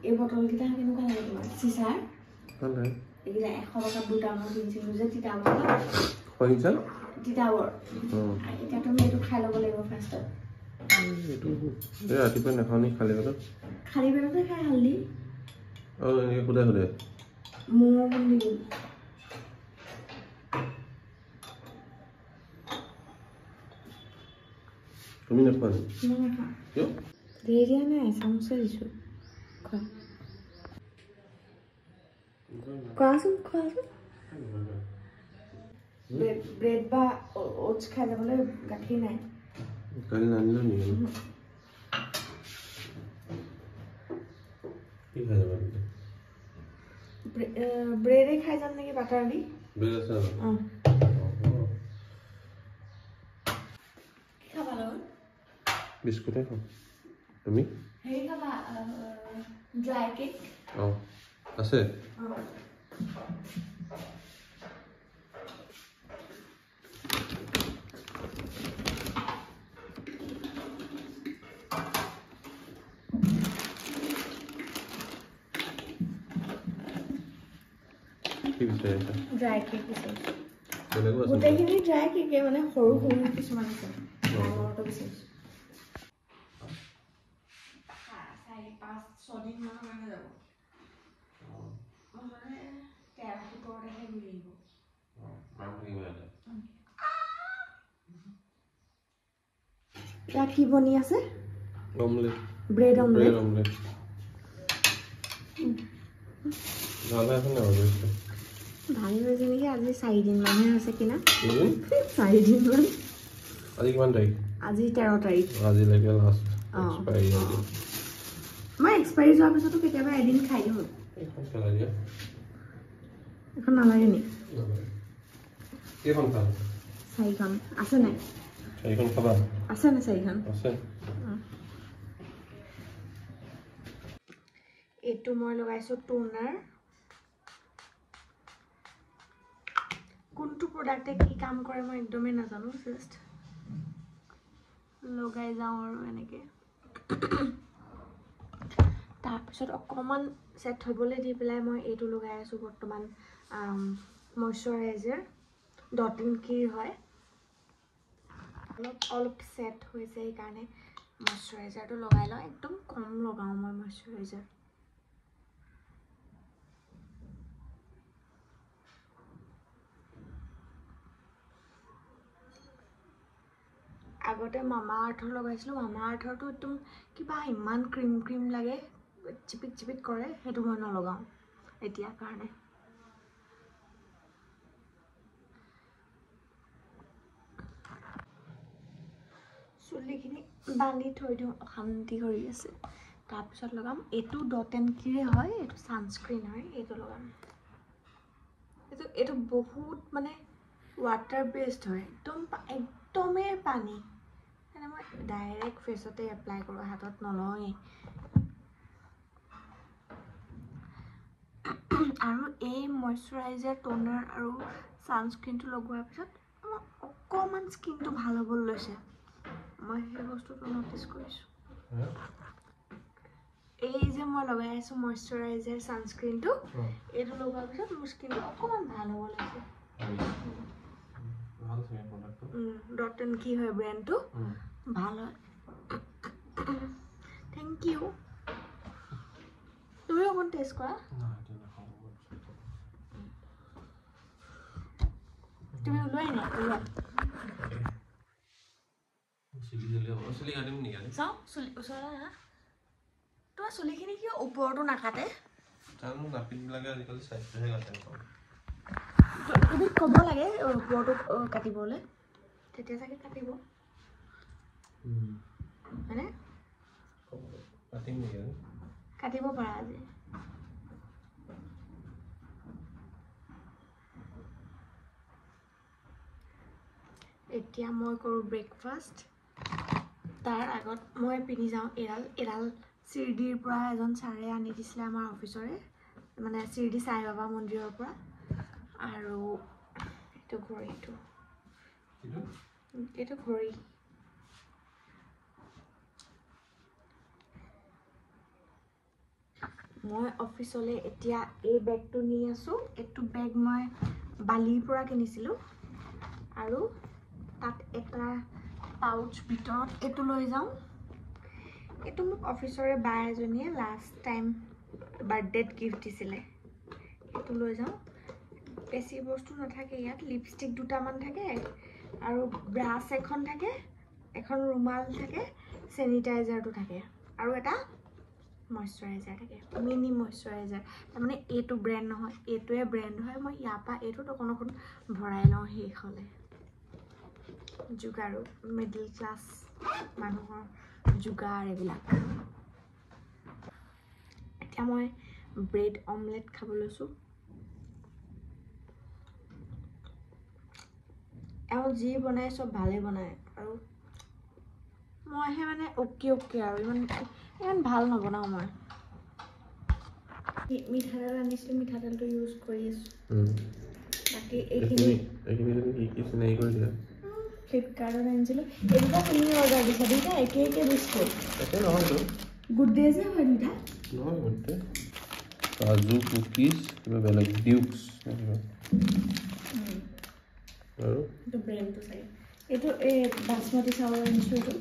এই বটলকেইটা কেনেকুৱা লাগে তোমাৰ চিচাৰ ভাল লাগে এইকেইটা 100 টকা দুটা মই কিনিছিলোঁ যে তিতাবৰ শুনিছা তিতাবৰ এতিয়া তুমি এইটো খাই ল'ব লাগিব ফাৰ্ষ্টত এইটো ৰাতিপুৱা নাখাওঁ নি খালী পেটত খাই হালধি এনেকৈ সুধা সুধে মোৰ দিম তুমি নাখোৱা নি কিয় ধেৰ দিয়া নাই চামুচে দিছোঁ কোৱাচোন ব্ৰেড বা ওটছ খাই যাবলৈ গাখীৰ নাই কালি নানিলো নেকি কি খাই যাবা ব্ৰেডে খাই যাম নেকি বাটাৰ দি ব্ৰেড আছে কি খাবা লগত বিস্কুটে খাওঁ তুমি হেৰি খাবা ড্ৰাই কেক আছে কি বিচাৰিছা ড্ৰাই কেক বিচাৰিছোঁ বেলেগো আছে গোটেইখিনি ড্ৰাই কেকে মানে সৰু কিছুমান আছে ডাঙৰটো বিচাৰিছোঁ 4-5-6 দিন মানৰ কাৰণে যাব মানে 13-14 ঘূৰি আহিব কি বনি আছে অমলেট ব্ৰেড অমলেট ভালে আছে না হৈছে ভালে হৈছে নেকি আজি 4 দিন মানহে আছে কিনা 4 দিন মান আজি কিমান তাৰিখ আজি 13 তাৰিখ আজি লাগে লাষ্ট এক্সপায়াৰি আজি মই এক্সপায়াৰি যোৱাৰ পিছতো কেতিয়াবা এদিন খাই দিওঁ এখন পেলাই দিয়া এখন নালাগে নি কেইখন খাম 4খন আছে নাই 4খন খাবা আছে নাই 4খন আছে এইটো মই লগাইছো টোনাৰ কোনটো প্ৰডাক্টে কি কাম কৰে মই একদমই নাজানো জাস্ট লগাই যাওঁ আৰু এনেকে তাৰপিছত অকমান সেট হ'বলৈ দি পেলাই মই এইটো লগাই আছো বৰ্তমান ময়শ্চাৰাইজাৰ ডট এণ্ড কিৰ হয় অলপ সেট হৈছে এই কাৰণে ময়শ্চাৰাইজাৰটো লগাই লওঁ একদম কম লগাওঁ মই ময়শ্চাৰাইজাৰ আগতে মামা আৰ্থৰ লগাইছিলোঁ মামা আৰ্থৰটো একদম কিবা ইমান ক্ৰীম লাগে চিপিক কৰে সেইটো মই নলগাওঁ এতিয়া কাৰণে চুলিখিনি বান্ধি থৈ দিওঁ অশান্তি কৰি আছে তাৰপিছত লগাম এইটো ডট এণ্ড কিৰে হয় এইটো ছানস্ক্ৰীন হয় এইটো লগাম এইটো বহুত মানে ৱাটাৰ বেছড হয় একদমেই পানী মানে মই ডাইৰেক্ট ফেচতে এপ্লাই কৰোঁ হাতত নলওঁৱেই আৰু এই ময়শ্চাৰাইজাৰ টোনাৰ আৰু ছানস্ক্ৰীনটো লগোৱাৰ পিছত অকণমান স্কিনটো ভাল হ'বলৈ লৈছে মই সেই বস্তুটো নটিচ কৰিছোঁ এই যে মই লগাই আছোঁ ময়শ্চাৰাইজাৰ ছানস্ক্ৰীনটো এইটো লগোৱাৰ পিছত মোৰ স্কিনটো অকণমান ভাল হ'ব লৈছে ডট এণ্ড কি হয় ব্ৰেণ্ডটো ভাল হয় থেংক ইউ তুমি অকণ টেষ্ট কৰা তুমি ওলোৱাই নাই ওলোৱা চাওঁ চুলি ওচৰলৈ হা তোমাৰ চুলিখিনি কিয় ওপৰতো নাকাটে তুমি ক'ব লাগে ওপৰটো কাটিবলৈ তেতিয়া চাগে কাটিব হয়নে কাটিব পাৰা আজি এতিয়া মই কৰোঁ ব্ৰেকফাষ্ট তাৰ আগত মই পিন্ধি যাওঁ এডাল শিৰডিৰ পৰা এজন ছাৰে আনি দিছিলে আমাৰ অফিচৰে মানে শিৰডি সাই বাবা মন্দিৰৰ পৰা আৰু এইটো ঘড়ীটো এইটো ঘড়ী মই অফিচলৈ এতিয়া এই বেগটো নি আছোঁ। এইটো বেগ মই বালিৰ পৰা কিনিছিলোঁ আৰু তাত এটা পাউচ ভিতৰত এইটো লৈ যাওঁ। এইটো মোক অফিচৰে বা এজনীয়ে লাষ্ট টাইম বাৰ্থডেত গিফ্ট দিছিলে। এইটো লৈ যাওঁ। বেছি বস্তু নাথাকে ইয়াত, লিপষ্টিক দুটামান থাকে আৰু ব্ৰাছ এখন থাকে, এখন ৰুমাল থাকে, চেনিটাইজাৰটো থাকে আৰু এটা মইশ্চাৰাইজাৰ থাকে, মিনি মইশ্চাৰাইজাৰ। তাৰমানে এইটো ব্ৰেণ্ড নহয়, এইটোৱে ব্ৰেণ্ড হয়। মই ইয়াৰ পৰা এইটোত অকণ অকণ ভৰাই লওঁ শেষ হ'লে। যোগাৰো মিডল ক্লাছ মানুহৰ যোগাৰ এইবিলাক। এতিয়া মই ব্ৰেড অমলেট খাব লৈছোঁ। এওঁ যি বনাই চব ভালে বনায় আৰু মইহে মানে অ'কে আৰু ইমান ভাল নবনাওঁ মই। মিঠাতেল আনিছিলোঁ, মিঠাতেলটো ইউজ কৰি আছোঁ। বাকী এইখিনি ফ্লিপকাৰ্টত আনিছিলোঁ। এইকেইটা তুমি অৰ্ডাৰ দিছা, দুইটা একে দিছোঁ। গুড ডে যে হয় দুইটা নহয়, গুড ডে কাজু কুকিজ কিবা বেলেগ ডিউক্স আৰু এইটো ব্ৰেণ্ডটো চাগে। এইটো এই বাচমতি চাউল আনিছোঁ, এইটো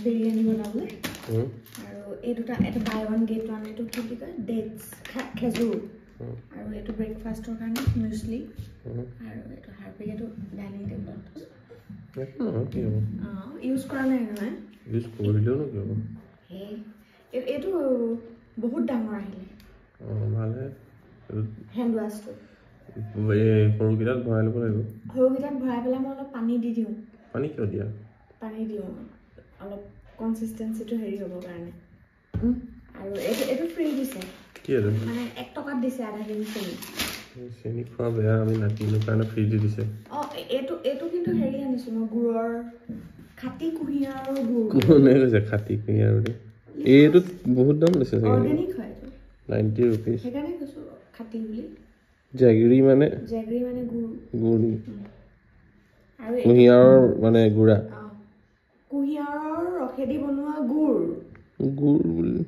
বিৰিয়ানী বনাবলৈ। আৰু এই দুটা, এটা বাই ওৱান গেট ওৱান। এইটো কি বুলি কয়, ডেটছ, খেজুৰ। আৰু এইটো ব্ৰেকফাষ্টৰ কাৰণে মিউছলি। আৰু এইটো হাৰ্পিক, এইটো ডাইনিং টেবুলত ইউজ কৰা নাই নহয়। ইউজ কৰিলেও ন কি হ'ব। এইটো বহুত ডাঙৰ আহিলে ভালহে। হেণ্ড ৱাছটো সৰুকেইটাত ভৰাই ল'ব লাগিব। সৰুকেইটাত ভৰাই পেলাই মই অলপ পানী দি দিওঁ। পানী কিয় দিয়া? পানী দিওঁ অলপ কনচিষ্টেঞ্চিটো হেৰি হ'বৰ কাৰণে। আৰু এইটো ফ্ৰী দিছে। কি এইটো? মানে 1 টকাত দিছে আধা কেজি চেনি। চেনি খোৱা বেয়া, আমি নাকিনো কাৰণে ফ্ৰী দি দিছে। এইটো কিন্তু হেৰি আনিছোঁ মই, গুড়ৰ খাটি কুঁহিয়াৰৰ গুড়। কোনে কৈছে খাটি কুঁহিয়াৰ বুলি? এইটোত বহুত দাম লৈছে চাগে। অৰ্গেনিক হয় এইটো, 90 rupees। সেইকাৰণে কৈছোঁ খাটি বুলি। জেগৰী মানে গুড় আৰু কুঁহিয়াৰৰ মানে গুড়া। কুঁহিয়াৰৰ ৰসেদি বনোৱা গুড় বুলি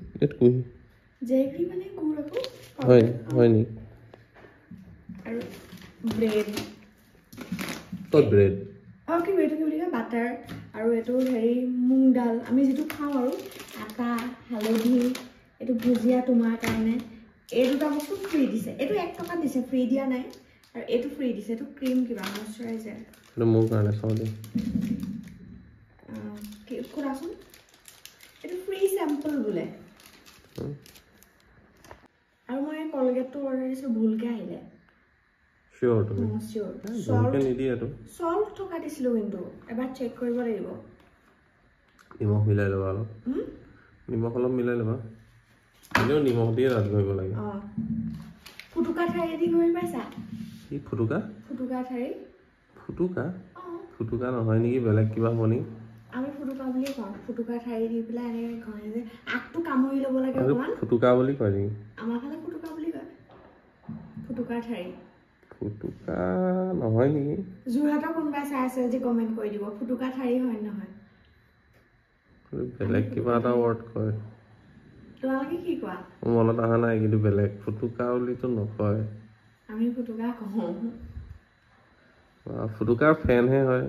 জেগৰী মানে গুড় আকৌ। হয় নি? আৰু ব্ৰেড ব্ৰেড কি এইটো কি বুলি কয়, বাটাৰ। আৰু এইটো হেৰি মুগ ডাল, আমি যিটো খাওঁ আৰু আটা, হালধি। এইটো ভুজিয়া তোমাৰ কাৰণে। এই দুটা বস্তু ফ্ৰী দিছে। এইটো 1 টকা দিছে, ফ্ৰী দিয়া নাই। আৰু এইটো ফ্ৰী দিছে, এইটো ক্ৰীম কিবা মইশ্চাৰাইজাৰ। এইটো মোৰ কাৰণে চাওঁ দেই। শুনাচোন, এইটো ফ্ৰী চেম্পল বোলে। আৰু মই কলগেটটো অৰ্ডাৰ দিছোঁ, ভুলকৈ আহিলে। চিয়'ৰ তুমি? চিয়'ৰ। নিদিয়েতো। চল্ট থকা দিছিলোঁ, কিন্তু এবাৰ চেক কৰিব লাগিব। নিমখ মিলাই ল'বা অলপ। নিমখ অলপ মিলাই ল'বা। এনেও নিমখ দিয়ে ৰাত কৰিব লাগে। ফুটুকা ঠাৰি দি কৰি পাইছা? কি ফুটুকা? ফুটুকা ঠাৰি। ফুটুকা নহয় নেকি, বেলেগ কিবা হ'ব নেকি? আমি ফুটুকা বুলিয়ে কওঁ। ফুটুকা ঠাৰি দি পেলাই এনেকৈ কয় যে আগটো কামুৰি ল'ব লাগে অকণমান। ফুটুকা বুলি কয় নেকি? আমাৰ ফালে ফুটুকা বুলি কয়। ফুটুকা ঠাৰি। ফুটুকা নহয় নেকি? যোৰহাটৰ কোনোবাই চাই আছে যদি কমেণ্ট কৰি দিব, ফুটুকা ঠাৰি হয় নহয়। বেলেগ কিবা এটা ৱৰ্ড কয়। তোমালোকে কি কোৱা? মোৰ মনত অহা নাই, কিন্তু বেলেগ ফুটুকা বুলিতো নকয়। আমি ফুটুকা কওঁ। ফুটুকাৰ ফেনহে হয়।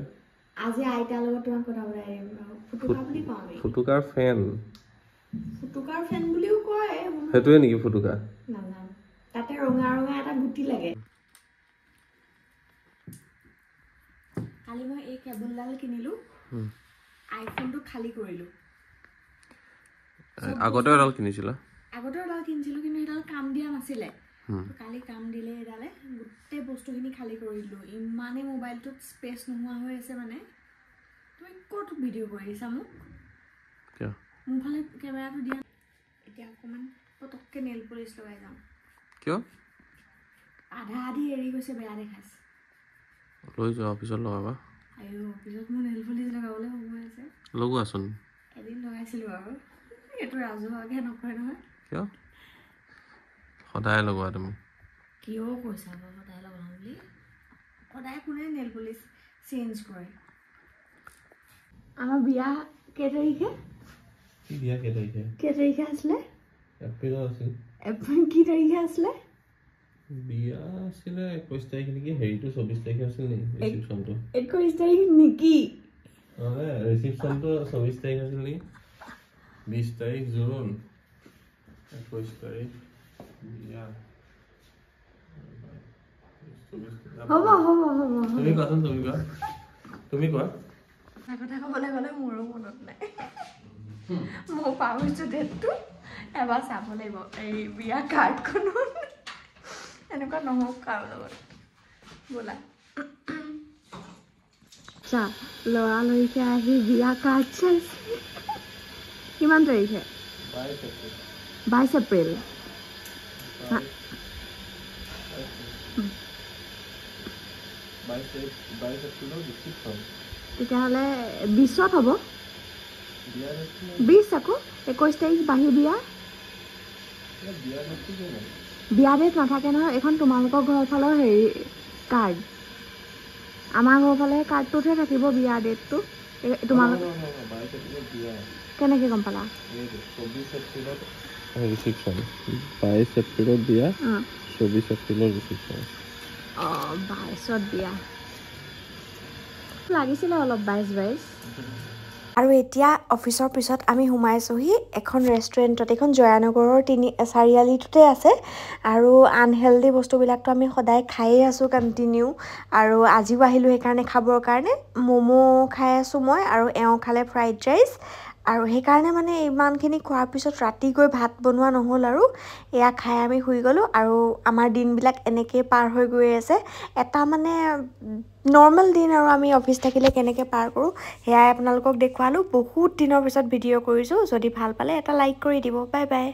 আজি আইতাৰ লগত তোমাক কথা পতাই দিম। ফুটুকা বুলি কওঁ আমি। ফুটুকাৰ ফেন বুলিও কয়। সেইটোৱে নেকি ফুটুকা? নাজানো। তাতে ৰঙা ৰঙা এটা গুটি লাগে। কালি মই এই কেবুলডাল কিনিলোঁ, আইফোনটো খালী কৰিলোঁ। আগতেও এডাল কিনিছিলা? আগতেও এডাল কিনিছিলোঁ, কিন্তু সেইডাল কাম দিয়া নাছিলে। কালি কাম দিলে এডালে, গোটেই বস্তুখিনি খালী কৰি দিলোঁ। ইমানেই মোবাইলটোত স্পেচ নোহোৱা হৈ আছে। মানে তুমি ক'ত ভিডিঅ' কৰি দিছা মোক? মোৰ ফালে কেমেৰাটো দিয়া। এতিয়া অকণমান পটককৈ নেইল পলিচ লগাই যাওঁ। কিয়? আধা আধি এৰি গৈছে, বেয়া দেখাইছে। লৈ যোৱা, অফিচত লগাবা। অফিচত মোৰ নেইল পলিচ লগাবলৈ সময় আছে। লগোৱাচোন। এদিন লগাইছিলোঁ আৰু এইটো ৰাজহুৱাকৈ নকয় নহয়। কিয়? সদায় লগোৱা তুমি। কিয় কৈছা বাৰু সদায় লগাওঁ বুলি? সদায় কোনে নেইল পলিচ চেঞ্জ কৰে? আমাৰ বিয়া কেই তাৰিখে? বিয়া কেই তাৰিখে? কেই তাৰিখে আছিলে? এপ্ৰিলত আছিল এপ্ৰিল কি তাৰিখে আছিলে বিয়া আছিলে 21 তাৰিখ নেকি হেৰিটো 24 তাৰিখে আছিল নেকি ৰিসেপশনটো 21 তাৰিখ নেকি আৰে ৰিসেপশনটো 24 তাৰিখ আছিল নেকি 20 তাৰিখ জুন 21 তাৰিখ বিয়া হ'ব তুমি কোৱাচোন তুমি কোৱা কথা ক'বলৈ গ'লে মোৰো মনত নাই মই পাহৰিছোঁ ডেটটো এবাৰ চাব লাগিব এই বিয়া কাৰ্ডখনত এনেকুৱা নহওক কাৰো লগত বোলা চা লৰালৰিকে আহি বিয়া কাৰ্ড চাইছে কিমান তাৰিখে 22 এপ্ৰিল তেতিয়াহ'লে 20ত হ'ব 20 আকৌ 21 তাৰিখ বাহি বিয়া বিয়া ডেট নাথাকে নহয় এখন তোমালোকৰ ঘৰৰ ফালৰ হেৰি কাৰ্ড আমাৰ ঘৰৰ ফালে কাৰ্ডটোতহে থাকিব বিয়া ডেটটো তোমালোক কেনেকৈ গম পালা 22 এপ্ৰিলত বিয়া 24 এপ্ৰিলৰ ৰিসেপশন 22ত বিয়া লাগিছিলে অলপ 22 আৰু এতিয়া অফিচৰ পিছত আমি সোমাইছোঁহি এখন ৰেষ্টুৰেণ্টত এইখন জয়ানগৰৰ 4 আলিটোতে আছে আৰু আনহেল্ডি বস্তুবিলাকতো আমি সদায় খায়েই আছোঁ কণ্টিনিউ আৰু আজিও আহিলোঁ সেইকাৰণে খাবৰ কাৰণে ম'ম' খাই আছোঁ মই আৰু এওঁ খালে ফ্ৰাইড ৰাইচ আৰু সেইকাৰণে মানে ইমানখিনি খোৱাৰ পিছত ৰাতি গৈ ভাত বনোৱা নহ'ল আৰু এয়া খাই আমি শুই গ'লোঁ আৰু আমাৰ দিনবিলাক এনেকেই পাৰ হৈ গৈ আছে এটা মানে নৰ্মেল দিন আৰু আমি অফিচ থাকিলে কেনেকৈ পাৰ কৰোঁ সেয়াই আপোনালোকক দেখুৱালোঁ বহুত দিনৰ পিছত ভিডিঅ' কৰিছোঁ যদি ভাল পালে এটা লাইক কৰি দিব বাই বাই